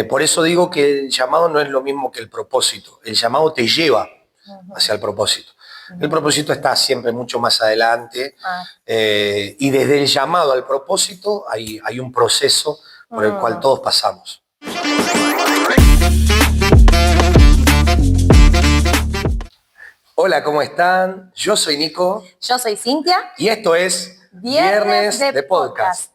Por eso digo que el llamado no es lo mismo que el propósito. El llamado te lleva hacia el propósito. El propósito está siempre mucho más adelante y desde el llamado al propósito hay un proceso por el cual todos pasamos. Hola, ¿cómo están? Yo soy Nico. Yo soy Cintia. Y esto es Viernes de Podcast.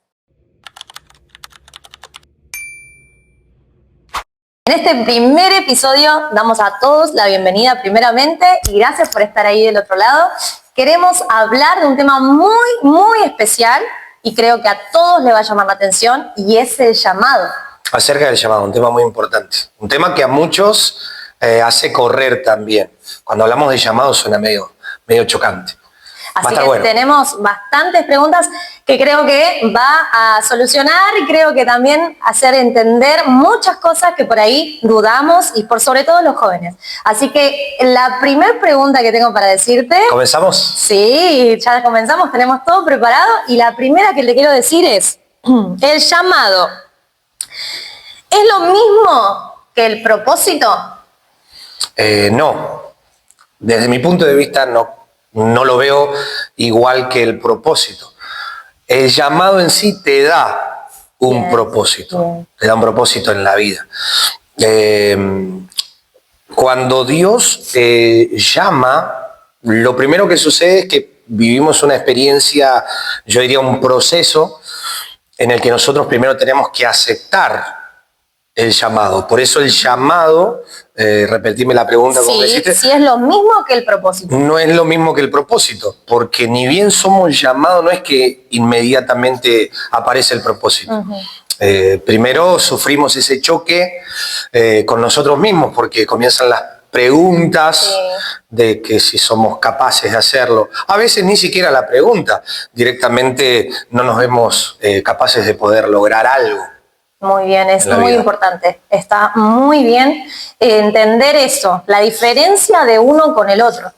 En este primer episodio damos a todos la bienvenida primeramente y gracias por estar ahí del otro lado. Queremos hablar de un tema muy especial y creo que a todos les va a llamar la atención y es el llamado. Acerca del llamado, un tema muy importante. Un tema que a muchos hace correr también. Cuando hablamos de llamado suena medio chocante. Así que tenemos bastantes preguntas que creo que va a solucionar y creo que también hacer entender muchas cosas que por ahí dudamos y por sobre todo los jóvenes. Así que la primera pregunta que tengo para decirte... ¿Comenzamos? Sí, ya comenzamos, tenemos todo preparado y la primera que te quiero decir es el llamado. ¿Es lo mismo que el propósito? No. Desde mi punto de vista no lo veo igual que el propósito. El llamado en sí te da un propósito, te da un propósito en la vida. Cuando Dios te llama, lo primero que sucede es que vivimos una experiencia, yo diría un proceso, en el que nosotros primero tenemos que aceptar el llamado. Por eso el llamado, repetirme la pregunta como me hiciste. Sí, es lo mismo que el propósito. No es lo mismo que el propósito, porque ni bien somos llamados, no es que inmediatamente aparece el propósito. Primero sufrimos ese choque con nosotros mismos, porque comienzan las preguntas de que si somos capaces de hacerlo. A veces ni siquiera la pregunta, directamente no nos vemos capaces de poder lograr algo. Muy bien, es muy importante. Está muy bien entender eso, la diferencia de uno con el otro.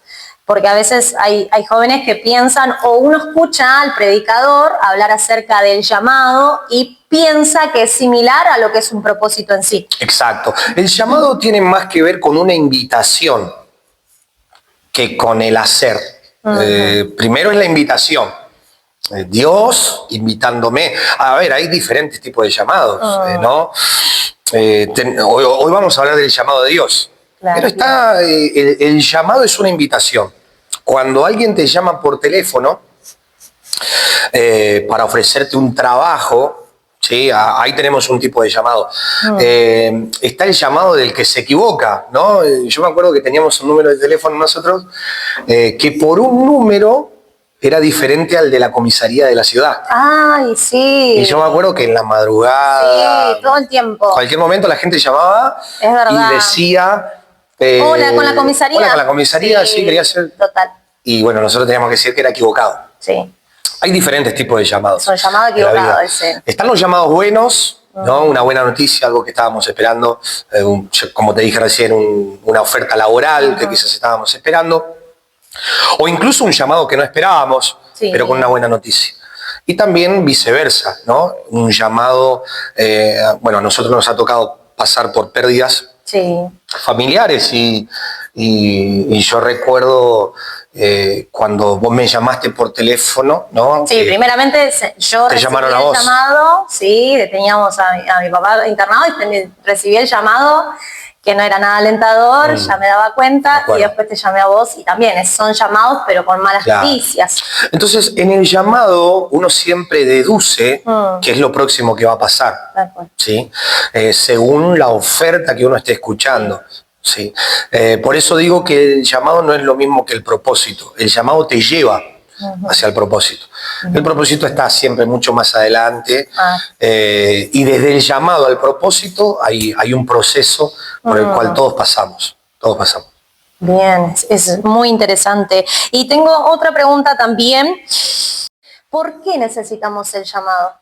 Porque a veces hay jóvenes que piensan o uno escucha al predicador hablar acerca del llamado y piensa que es similar a lo que es un propósito en sí. Exacto. El llamado tiene más que ver con una invitación que con el hacer. Primero es la invitación. Dios invitándome. A ver, hay diferentes tipos de llamados, ¿no? Hoy vamos a hablar del llamado de Dios. Claro, pero está, el llamado es una invitación. Cuando alguien te llama por teléfono para ofrecerte un trabajo, ¿sí? Ahí tenemos un tipo de llamado. Está el llamado del que se equivoca, ¿no? Yo me acuerdo que teníamos un número de teléfono nosotros que por un número era diferente al de la comisaría de la ciudad. ¡Ay, sí! Y yo me acuerdo que en la madrugada... Sí, todo el tiempo. Cualquier momento la gente llamaba y decía... hola, con la comisaría. Hola, con la comisaría, sí, quería ser... Total. Y bueno, nosotros teníamos que decir que era equivocado. Sí. Hay diferentes tipos de llamados. Son llamados equivocados, ese. Están los llamados buenos, ¿no? Una buena noticia, algo que estábamos esperando. Como te dije recién, una oferta laboral que quizás estábamos esperando. O incluso un llamado que no esperábamos, pero con una buena noticia. Y también viceversa, ¿no? Un llamado, bueno, a nosotros nos ha tocado pasar por pérdidas familiares y yo recuerdo cuando vos me llamaste por teléfono, ¿no? Sí, primeramente yo te recibí llamaron a el vos. Llamado, sí, teníamos a mi papá internado y recibí el llamado que no era nada alentador, ya me daba cuenta y después te llamé a vos y también son llamados pero con malas noticias. Entonces en el llamado uno siempre deduce qué es lo próximo que va a pasar, ¿sí? Según la oferta que uno esté escuchando. Sí. Por eso digo que el llamado no es lo mismo que el propósito, el llamado te lleva hacia el propósito. El propósito está siempre mucho más adelante y desde el llamado al propósito hay un proceso por el cual todos pasamos. Bien, es muy interesante. Y tengo otra pregunta también. ¿Por qué necesitamos el llamado?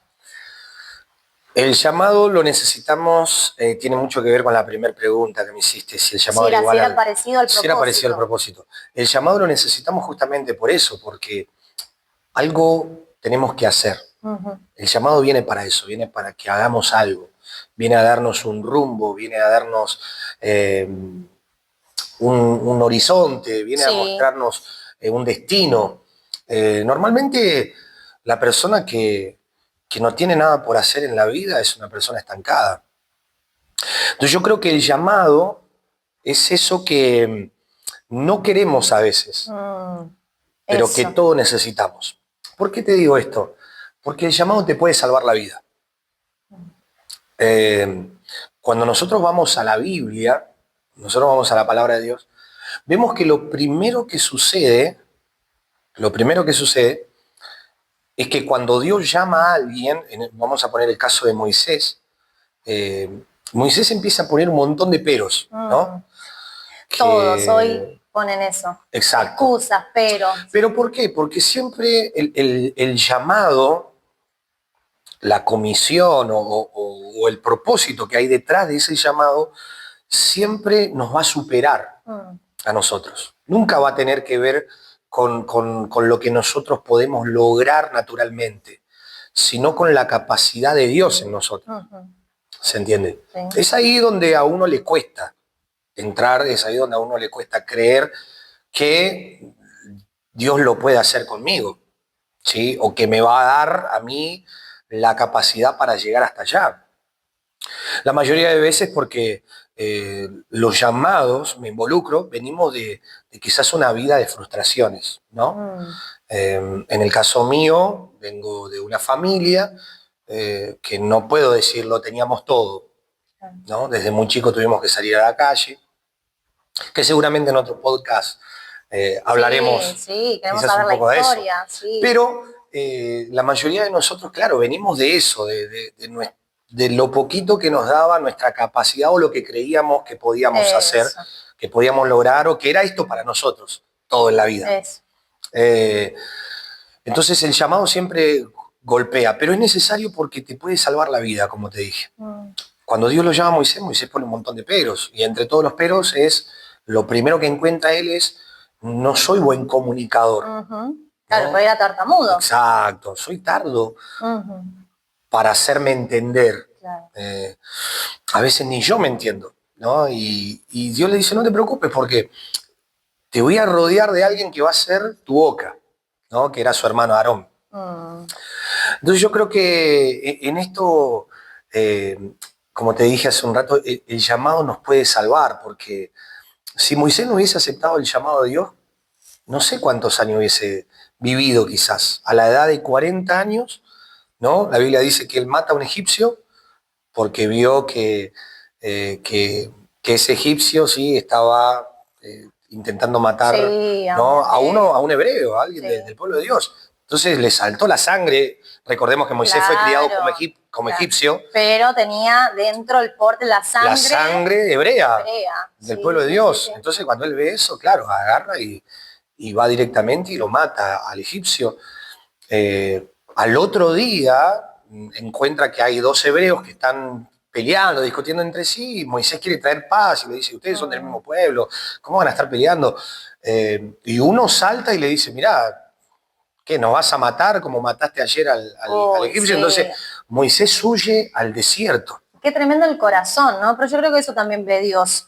El llamado lo necesitamos, tiene mucho que ver con la primera pregunta que me hiciste, si el llamado era parecido al propósito. Si era parecido al propósito. El llamado lo necesitamos justamente por eso, porque algo tenemos que hacer. El llamado viene para eso, viene para que hagamos algo. viene a darnos un rumbo, viene a darnos un horizonte, viene a mostrarnos un destino. Normalmente la persona que no tiene nada por hacer en la vida es una persona estancada. Entonces yo creo que el llamado es eso que no queremos a veces, pero que todos necesitamos. ¿Por qué te digo esto? Porque el llamado te puede salvar la vida. Cuando nosotros vamos a la Biblia, nosotros vamos a la palabra de Dios, vemos que lo primero que sucede es que cuando Dios llama a alguien, vamos a poner el caso de Moisés, Moisés empieza a poner un montón de peros, ¿no? Todos hoy ponen eso. Exacto. Excusas, peros. ¿Pero por qué? Porque siempre el llamado, la comisión o el propósito que hay detrás de ese llamado siempre nos va a superar a nosotros. Nunca va a tener que ver con lo que nosotros podemos lograr naturalmente, sino con la capacidad de Dios en nosotros. ¿Se entiende? Sí. Es ahí donde a uno le cuesta entrar, es ahí donde a uno le cuesta creer que Dios lo puede hacer conmigo, ¿sí? O que me va a dar a mí la capacidad para llegar hasta allá. La mayoría de veces porque los llamados, me involucro, venimos de quizás una vida de frustraciones, ¿no? En el caso mío, vengo de una familia que no puedo decirlo, teníamos todo, ¿no? Desde muy chico tuvimos que salir a la calle, que seguramente en otro podcast hablaremos. Sí, queremos saber la historia. Sí. Pero la mayoría de nosotros, claro, venimos de eso, de lo poquito que nos daba nuestra capacidad o lo que creíamos que podíamos hacer, que podíamos lograr o que era esto para nosotros, todo en la vida. Entonces el llamado siempre golpea, pero es necesario porque te puede salvar la vida, como te dije. Cuando Dios lo llama a Moisés, Moisés pone un montón de peros, y entre todos los peros es, lo primero que encuentra él es, no soy buen comunicador. Claro, porque era tartamudo. Exacto, soy tardo para hacerme entender. Claro. A veces ni yo me entiendo, ¿no? Y Dios le dice, no te preocupes porque te voy a rodear de alguien que va a ser tu boca, ¿no? Que era su hermano Aarón. Entonces yo creo que en esto, como te dije hace un rato, el llamado nos puede salvar, porque si Moisés no hubiese aceptado el llamado de Dios, no sé cuántos años hubiese vivido quizás. A la edad de 40 años, ¿no? La Biblia dice que él mata a un egipcio porque vio que ese egipcio sí estaba intentando matar, ¿no? a un hebreo, a alguien del pueblo de Dios. Entonces le saltó la sangre. Recordemos que Moisés fue criado como egipcio. Pero tenía dentro el porte la sangre hebrea del pueblo de Dios. Entonces cuando él ve eso, claro, agarra y va directamente y lo mata al egipcio. Al otro día encuentra que hay dos hebreos que están peleando, discutiendo entre sí, y Moisés quiere traer paz y le dice, ustedes son del mismo pueblo, ¿cómo van a estar peleando? Y uno salta y le dice, mirá, ¿qué, nos vas a matar como mataste ayer al egipcio? Sí. Entonces Moisés huye al desierto. Qué tremendo el corazón, ¿no? Pero yo creo que eso también ve Dios.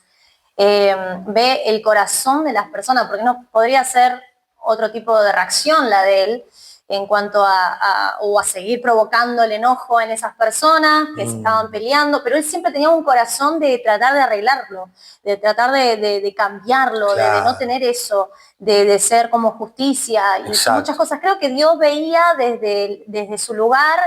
Ve el corazón de las personas, porque no podría ser otro tipo de reacción la de él en cuanto a seguir provocando el enojo en esas personas que se estaban peleando, pero él siempre tenía un corazón de tratar de arreglarlo, de tratar de cambiarlo, claro. de no tener eso, de ser como justicia y muchas cosas. Creo que Dios veía desde su lugar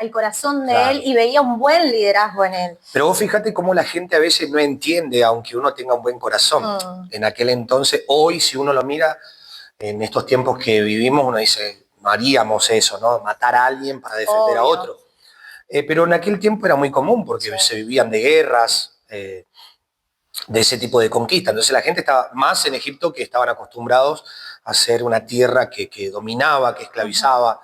el corazón de claro. él y veía un buen liderazgo en él. Pero vos fíjate cómo la gente a veces no entiende, aunque uno tenga un buen corazón. En aquel entonces, hoy si uno lo mira, en estos tiempos que vivimos, uno dice, no haríamos eso, ¿no? Matar a alguien para defender a otro. Pero en aquel tiempo era muy común porque se vivían de guerras, de ese tipo de conquista. Entonces la gente estaba más en Egipto, que estaban acostumbrados a ser una tierra que dominaba, que esclavizaba.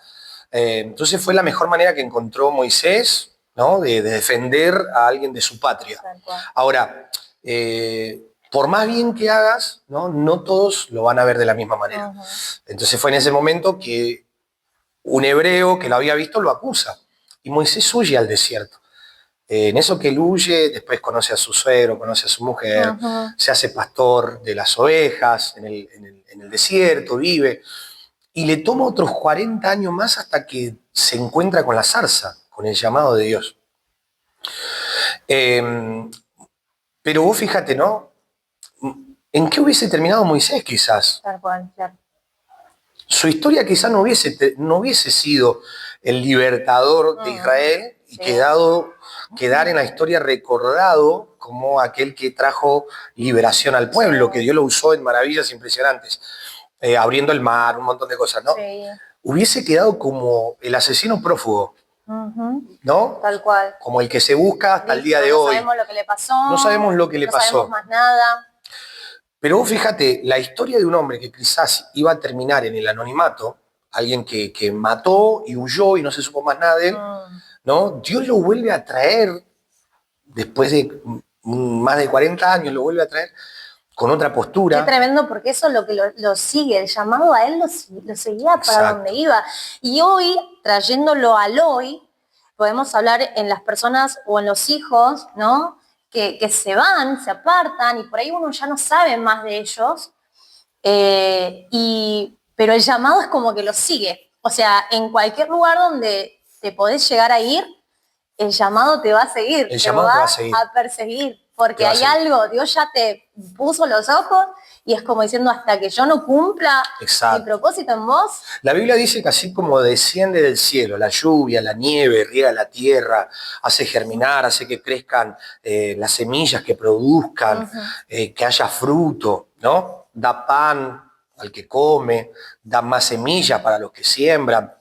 Entonces fue la mejor manera que encontró Moisés, ¿no? de defender a alguien de su patria. Ahora, por más bien que hagas, no todos lo van a ver de la misma manera. Entonces fue en ese momento que un hebreo que lo había visto lo acusa. Y Moisés huye al desierto. En eso que él huye, después conoce a su suegro, conoce a su mujer, se hace pastor de las ovejas en el desierto, vive, y le toma otros 40 años más hasta que se encuentra con la zarza, con el llamado de Dios. Pero vos fíjate, ¿no? ¿En qué hubiese terminado Moisés quizás? Tal cual, claro. Su historia quizás no hubiese sido el libertador de Israel y quedar en la historia recordado como aquel que trajo liberación al pueblo, que Dios lo usó en maravillas impresionantes, abriendo el mar, un montón de cosas, ¿no? Sí. Hubiese quedado como el asesino prófugo, ¿no? Tal cual. Como el que se busca hasta el día de hoy. No sabemos lo que le pasó. No sabemos lo que le pasó. No sabemos más nada. Pero vos fíjate, la historia de un hombre que quizás iba a terminar en el anonimato, alguien que mató y huyó y no se supo más nada de él, ¿no? Dios lo vuelve a traer, después de más de 40 años, lo vuelve a traer con otra postura. Qué tremendo, porque eso es lo que lo sigue, el llamado a él lo seguía para Exacto. donde iba. Y hoy, trayéndolo al hoy, podemos hablar en las personas o en los hijos, ¿no? Que se van, se apartan, y por ahí uno ya no sabe más de ellos, pero el llamado es como que lo sigue. O sea, en cualquier lugar donde te podés llegar a ir, el llamado te va a seguir, el llamado te va a seguir, a perseguir, porque hay algo, Dios ya te puso los ojos y es como diciendo, hasta que yo no cumpla mi propósito en vos. La Biblia dice que así como desciende del cielo la lluvia, la nieve, riega la tierra, hace germinar, hace que crezcan las semillas, que produzcan, que haya fruto, ¿no? Da pan al que come, da más semillas para los que siembran.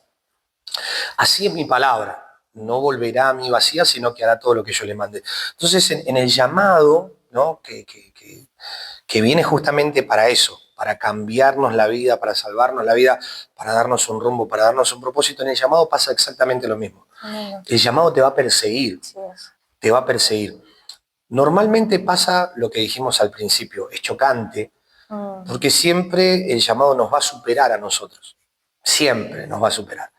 Así es mi palabra. No volverá a mí vacía, sino que hará todo lo que yo le mande. Entonces, en el llamado, ¿no? que viene justamente para eso, para cambiarnos la vida, para salvarnos la vida, para darnos un rumbo, para darnos un propósito, en el llamado pasa exactamente lo mismo. El llamado te va a perseguir, te va a perseguir. Normalmente pasa lo que dijimos al principio, es chocante, porque siempre el llamado nos va a superar a nosotros, siempre nos va a superar.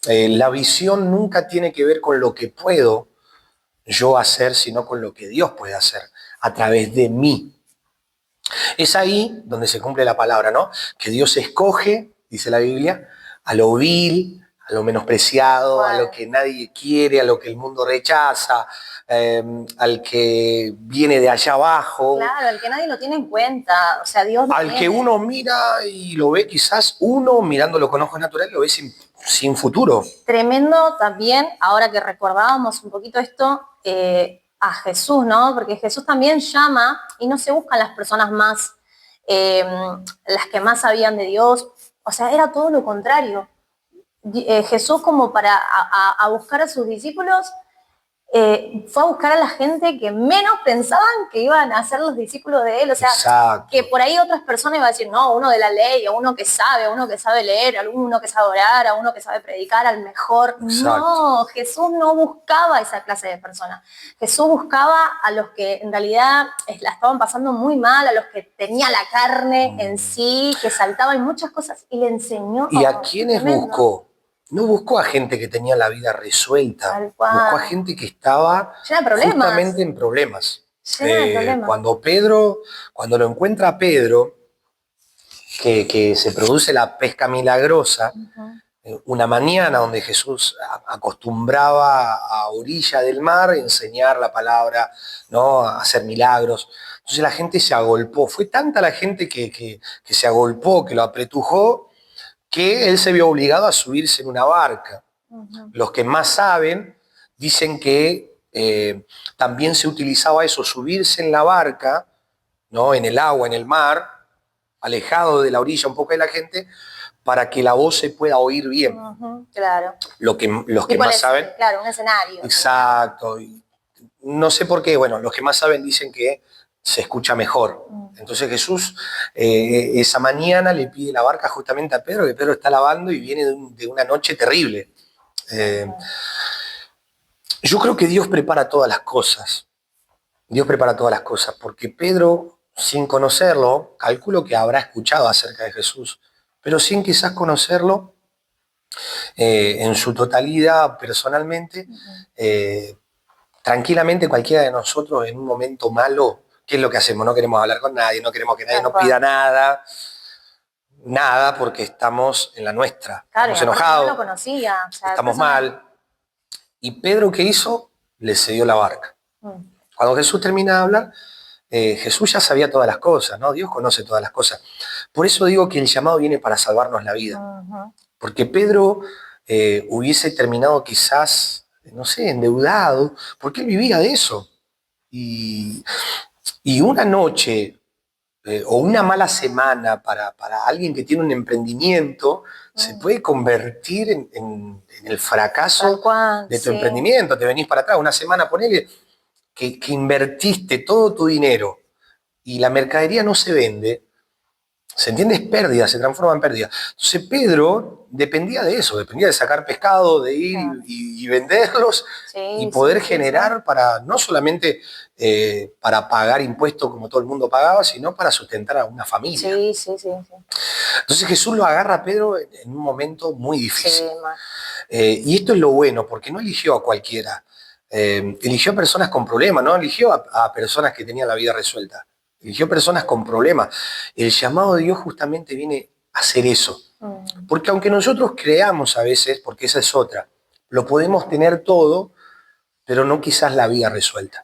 La visión nunca tiene que ver con lo que puedo yo hacer, sino con lo que Dios puede hacer a través de mí. Es ahí donde se cumple la palabra, ¿no? Que Dios escoge, dice la Biblia, a lo vil, a lo menospreciado, a lo que nadie quiere, a lo que el mundo rechaza, al que viene de allá abajo. Claro, al que nadie lo tiene en cuenta. O sea, Dios lo al tiene. Que uno mira y lo ve, quizás uno mirándolo con ojos naturales lo ve sin futuro. Tremendo también, ahora que recordábamos un poquito esto, a Jesús, ¿no? Porque Jesús también llama y no se buscan las personas más, las que más sabían de Dios. O sea, era todo lo contrario. Jesús, como para a buscar a sus discípulos, fue a buscar a la gente que menos pensaban que iban a ser los discípulos de él. O sea, exacto, que por ahí otras personas iban a decir, no, uno de la ley, a uno que sabe leer, a uno que sabe orar, a uno que sabe predicar, al mejor. exacto. No, Jesús no buscaba esa clase de personas. Jesús buscaba a los que en realidad la estaban pasando muy mal, a los que tenía la carne en sí, que saltaban muchas cosas, y le enseñó. ¿Y a quiénes buscó? No buscó a gente que tenía la vida resuelta, buscó a gente que estaba justamente en problemas. Cuando lo encuentra a Pedro, que se produce la pesca milagrosa, una mañana donde Jesús acostumbraba a orilla del mar enseñar la palabra, ¿no? A hacer milagros. Entonces la gente se agolpó. Fue tanta la gente que se agolpó, que lo apretujó, que él se vio obligado a subirse en una barca. Los que más saben dicen que también se utilizaba eso, subirse en la barca, ¿no? En el agua, en el mar, alejado de la orilla un poco de la gente, para que la voz se pueda oír bien. Claro. Los que más saben. Claro, un escenario. Exacto. No sé por qué, bueno, los que más saben dicen que se escucha mejor. Entonces Jesús esa mañana le pide la barca justamente a Pedro, que Pedro está lavando y viene de una noche terrible. Yo creo que Dios prepara todas las cosas. Dios prepara todas las cosas, porque Pedro, sin conocerlo, calculo que habrá escuchado acerca de Jesús, pero sin quizás conocerlo en su totalidad personalmente, tranquilamente cualquiera de nosotros en un momento malo, ¿qué es lo que hacemos? No queremos hablar con nadie, no queremos que nadie nos pida nada, porque estamos en la nuestra. Claro, Estamos y enojados, no lo conocía. O sea, estamos mal. Y Pedro, ¿qué hizo? Le cedió la barca. Cuando Jesús termina de hablar, Jesús ya sabía todas las cosas, ¿no? Dios conoce todas las cosas. Por eso digo que el llamado viene para salvarnos la vida. Porque Pedro hubiese terminado quizás, no sé, endeudado, porque él vivía de eso. Y una noche o una mala semana para alguien que tiene un emprendimiento se puede convertir en el fracaso de tu emprendimiento. Te venís para atrás, una semana, ponele que invertiste todo tu dinero y la mercadería no se vende, ¿se entiende? Es pérdida, se transforma en pérdida. Entonces Pedro dependía de eso, dependía de sacar pescado, de ir y venderlos y poder generar para, no solamente para pagar impuestos como todo el mundo pagaba, sino para sustentar a una familia. Entonces Jesús lo agarra a Pedro en un momento muy difícil. Y esto es lo bueno, porque no eligió a cualquiera. Eligió a personas con problemas, no eligió a personas que tenían la vida resuelta. Eligió personas con problemas. El llamado de Dios justamente viene a hacer eso. Porque aunque nosotros creamos a veces, porque esa es otra, lo podemos tener todo, pero no quizás la vida resuelta.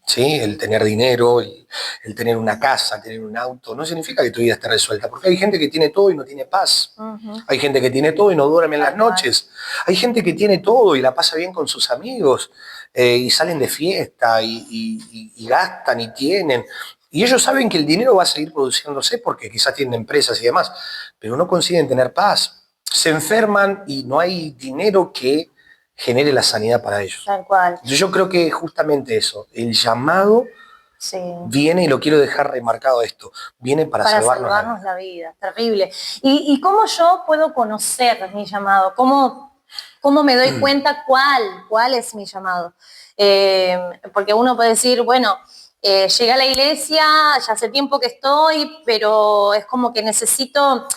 ¿Sí? El tener dinero, el tener una casa, tener un auto, no significa que tu vida esté resuelta. Porque hay gente que tiene todo y no tiene paz. Hay gente que tiene todo y no duerme en las noches. Hay gente que tiene todo y la pasa bien con sus amigos. Y salen de fiesta y gastan y tienen. Y ellos saben que el dinero va a seguir produciéndose porque quizás tienen empresas y demás, pero no consiguen tener paz. Se enferman y no hay dinero que genere la sanidad para ellos. Tal cual. Yo creo que justamente eso, el llamado viene, y lo quiero dejar remarcado esto, viene para salvarnos la vida. Terrible. ¿Y cómo yo puedo conocer mi llamado? ¿Cómo me doy cuenta cuál es mi llamado? Porque uno puede decir, bueno, llegué a la iglesia, ya hace tiempo que estoy, pero es como que necesito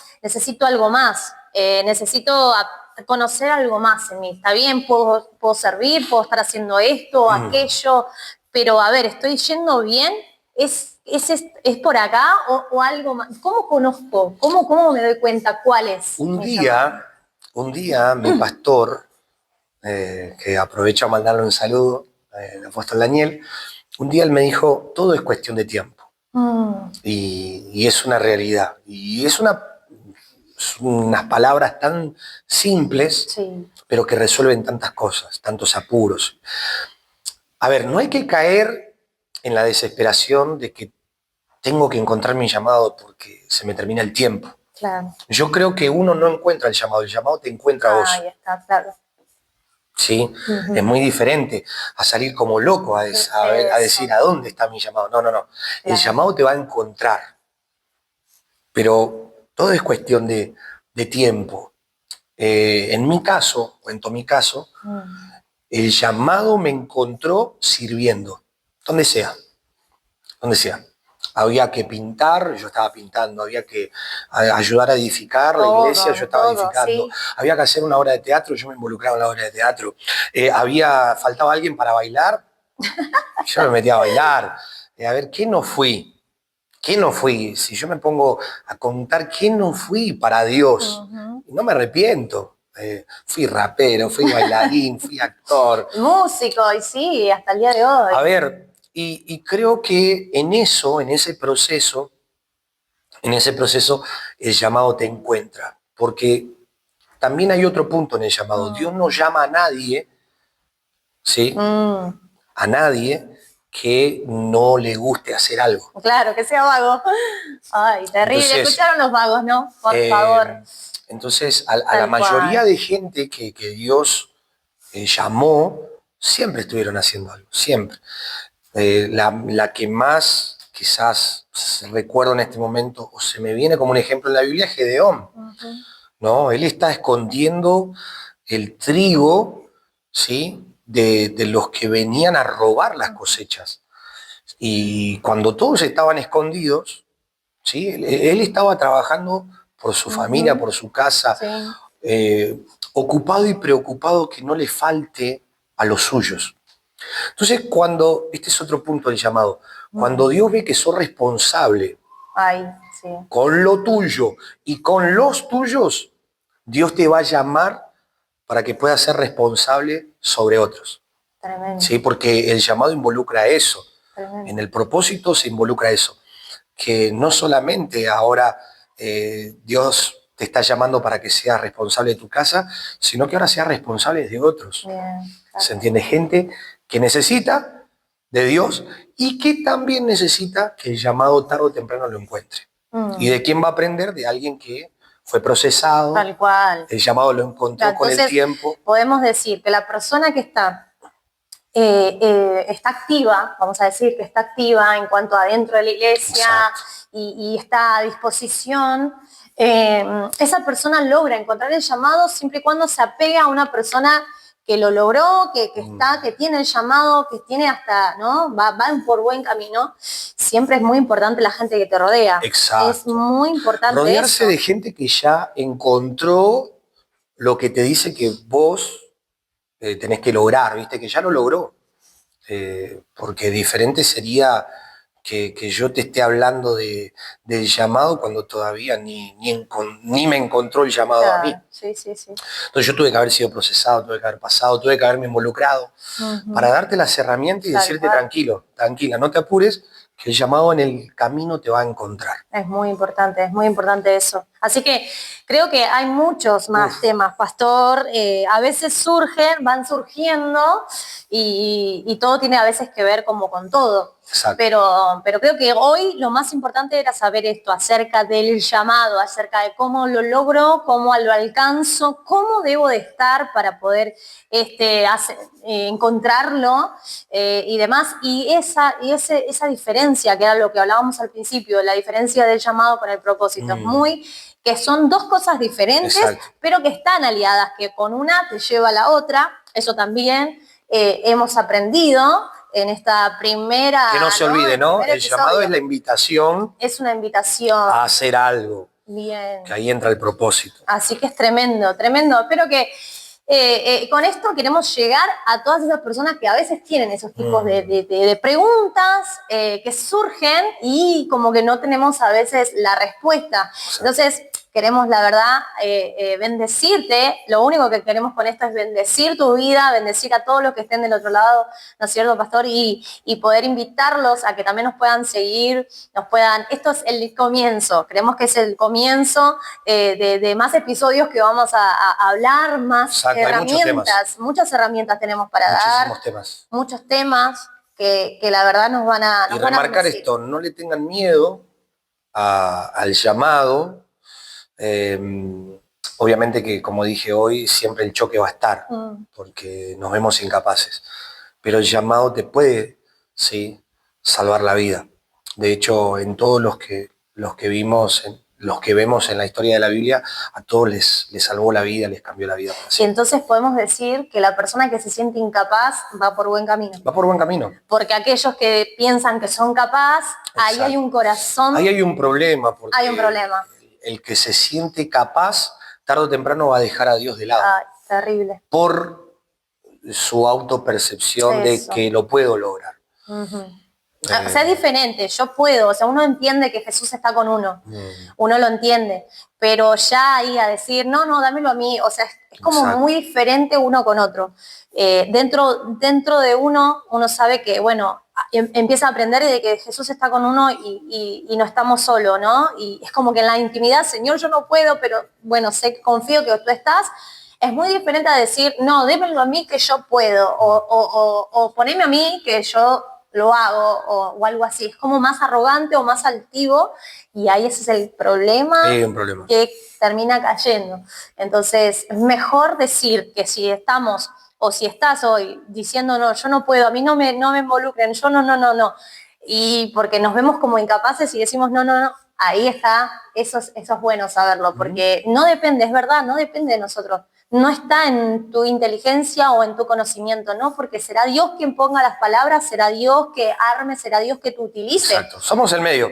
algo más, necesito conocer algo más en mí. Está bien, puedo servir, puedo estar haciendo esto, aquello, pero a ver, ¿estoy yendo bien? ¿Es por acá o algo más? ¿Cómo conozco? ¿Cómo me doy cuenta cuál es? Un día mi pastor, que aprovecho a mandarle un saludo, el apóstol Daniel, un día él me dijo, todo es cuestión de tiempo. Y es una realidad. Y es unas palabras tan simples, pero que resuelven tantas cosas, tantos apuros. A ver, no hay que caer en la desesperación de que tengo que encontrar mi llamado porque se me termina el tiempo. Claro. Yo creo que uno no encuentra el llamado te encuentra a vos. Ahí está, claro. ¿Sí? Es muy diferente a salir como loco a decir a dónde está mi llamado. No. Claro. El llamado te va a encontrar. Pero todo es cuestión de tiempo. En mi caso, cuento mi caso, el llamado me encontró sirviendo, donde sea. Había que pintar, yo estaba pintando, había que ayudar a edificar la iglesia, yo estaba edificando. Sí. Había que hacer una obra de teatro, yo me involucraba en la obra de teatro. Faltaba alguien para bailar, yo me metía a bailar. A ver, ¿qué no fui? Si yo me pongo a contar qué no fui para Dios, no me arrepiento. Fui rapero, fui bailarín, fui actor. Músico, y sí, hasta el día de hoy. A ver, y creo que en ese proceso, el llamado te encuentra. Porque también hay otro punto en el llamado. Dios no llama a nadie, ¿sí? A nadie que no le guste hacer algo. Claro, que sea vago. Ay, terrible. Entonces, escucharon los vagos, ¿no? Por favor. Entonces, a la mayoría de gente que Dios llamó, siempre estuvieron haciendo algo, siempre. La que más quizás recuerdo en este momento, o se me viene como un ejemplo en la Biblia, es Gedeón. ¿No? Él está escondiendo el trigo, ¿sí? de los que venían a robar las cosechas. Y cuando todos estaban escondidos, ¿sí? Él estaba trabajando por su familia, por su casa, ocupado y preocupado que no le falte a los suyos. Entonces, este es otro punto del llamado, cuando Dios ve que sos responsable Ay, sí. con lo tuyo y con los tuyos, Dios te va a llamar para que puedas ser responsable sobre otros. Tremendo. ¿Sí? Porque el llamado involucra eso. Tremendo. En el propósito se involucra eso. Que no solamente ahora Dios te está llamando para que seas responsable de tu casa, sino que ahora seas responsable de otros. Bien, claro. ¿Se entiende? Gente que necesita de Dios y que también necesita que el llamado tarde o temprano lo encuentre. ¿Y de quién va a aprender? De alguien que fue procesado. Tal cual. El llamado lo encontró con el tiempo. Podemos decir que la persona que está activa, vamos a decir que está activa en cuanto a dentro de la iglesia y está a disposición, esa persona logra encontrar el llamado siempre y cuando se apega a una persona que lo logró, que tiene el llamado, que tiene hasta, ¿no? Va por buen camino. Siempre es muy importante la gente que te rodea. Exacto. Es muy importante rodearse eso. de gente que ya encontró lo que te dice que vos tenés que lograr, ¿viste? Que ya lo logró. Porque diferente sería que yo te esté hablando del llamado cuando todavía ni me encontró el llamado a mí. Sí, sí, sí. Entonces yo tuve que haber sido procesado, tuve que haber pasado, tuve que haberme involucrado para darte las herramientas y decirte tranquilo, tranquila, no te apures, que el llamado en el camino te va a encontrar. Es muy importante eso. Así que creo que hay muchos más temas, Pastor. A veces van surgiendo y todo tiene a veces que ver como con todo. Exacto. Pero creo que hoy lo más importante era saber esto acerca del llamado, acerca de cómo lo logro, cómo lo alcanzo, cómo debo de estar para poder encontrarlo y demás. Y esa diferencia, que era lo que hablábamos al principio, la diferencia del llamado con el propósito, que son dos cosas diferentes, pero que están aliadas, que con una te lleva a la otra. Eso también hemos aprendido en esta primera... Que no se olvide, ¿no? El llamado es la invitación. Es una invitación. A hacer algo. Bien. Que ahí entra el propósito. Así que es tremendo, tremendo. Espero que con esto queremos llegar a todas esas personas que a veces tienen esos tipos de preguntas que surgen y como que no tenemos a veces la respuesta. Entonces, queremos, la verdad, bendecirte. Lo único que queremos con esto es bendecir tu vida, bendecir a todos los que estén del otro lado, ¿no es cierto, Pastor? Y poder invitarlos a que también nos puedan seguir, esto es el comienzo, creemos que es el comienzo de más episodios que vamos a hablar, más herramientas, muchas herramientas tenemos para dar. Muchos temas que la verdad nos van a... Y remarcar esto, no le tengan miedo al llamado. Obviamente que, como dije hoy, siempre el choque va a estar, porque nos vemos incapaces. Pero el llamado te puede, sí, salvar la vida. De hecho, en todos los que vemos en la historia de la Biblia, a todos les salvó la vida, les cambió la vida. Y entonces podemos decir que la persona que se siente incapaz va por buen camino. Va por buen camino. Porque aquellos que piensan que son capaces, ahí hay un corazón. Ahí hay un problema. Hay un problema. El que se siente capaz, tarde o temprano va a dejar a Dios de lado. Ay, terrible. Por su autopercepción de que lo puedo lograr. O sea, es diferente, yo puedo, o sea, uno entiende que Jesús está con uno, uno lo entiende, pero ya ahí a decir, no, dámelo a mí, o sea, es como muy diferente uno con otro. Dentro de uno sabe que, bueno, empieza a aprender de que Jesús está con uno y no estamos solos, ¿no? Y es como que en la intimidad, Señor, yo no puedo, pero bueno, confío que tú estás. Es muy diferente a decir, no, démelo a mí que yo puedo, o poneme a mí que yo lo hago, o algo así. Es como más arrogante o más altivo, y ahí ese es el problema, que termina cayendo. Entonces, es mejor decir que si estamos, o si estás hoy diciendo, no, yo no puedo, a mí no me involucren, yo no, y porque nos vemos como incapaces y decimos, no, ahí está, eso es bueno saberlo, porque no depende, es verdad, no depende de nosotros. No está en tu inteligencia o en tu conocimiento, ¿no? Porque será Dios quien ponga las palabras, será Dios que arme, será Dios que te utilice. Exacto, somos el medio.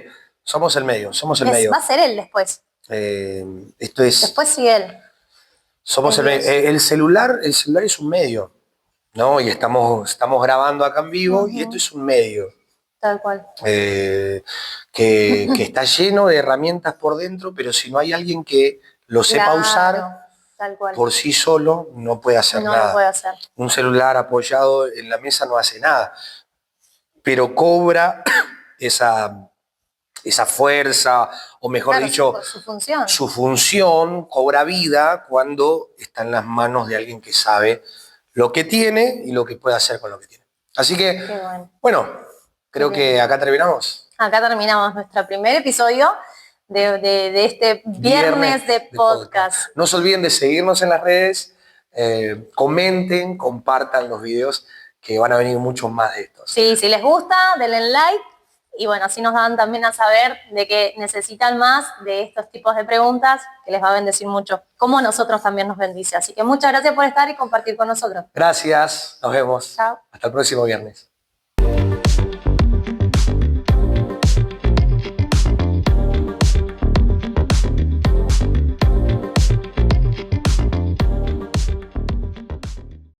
Va a ser Él después. Después sigue Él. Somos el celular es un medio. ¿no? Y estamos grabando acá en vivo y esto es un medio. Tal cual. Que está lleno de herramientas por dentro, pero si no hay alguien que lo sepa usar tal cual. por sí solo, no puede hacer nada. No lo puede hacer. Un celular apoyado en la mesa no hace nada, pero cobra esa fuerza, o mejor dicho, su función cobra vida cuando está en las manos de alguien que sabe lo que tiene y lo que puede hacer con lo que tiene. Así que, bueno, creo que acá terminamos. Acá terminamos nuestro primer episodio de este viernes de podcast. No se olviden de seguirnos en las redes, comenten, compartan los videos, que van a venir muchos más de estos. Sí, si les gusta, denle like. Y bueno, así nos dan también a saber de que necesitan más de estos tipos de preguntas, que les va a bendecir mucho, como a nosotros también nos bendice. Así que muchas gracias por estar y compartir con nosotros. Gracias, nos vemos. Chao. Hasta el próximo viernes.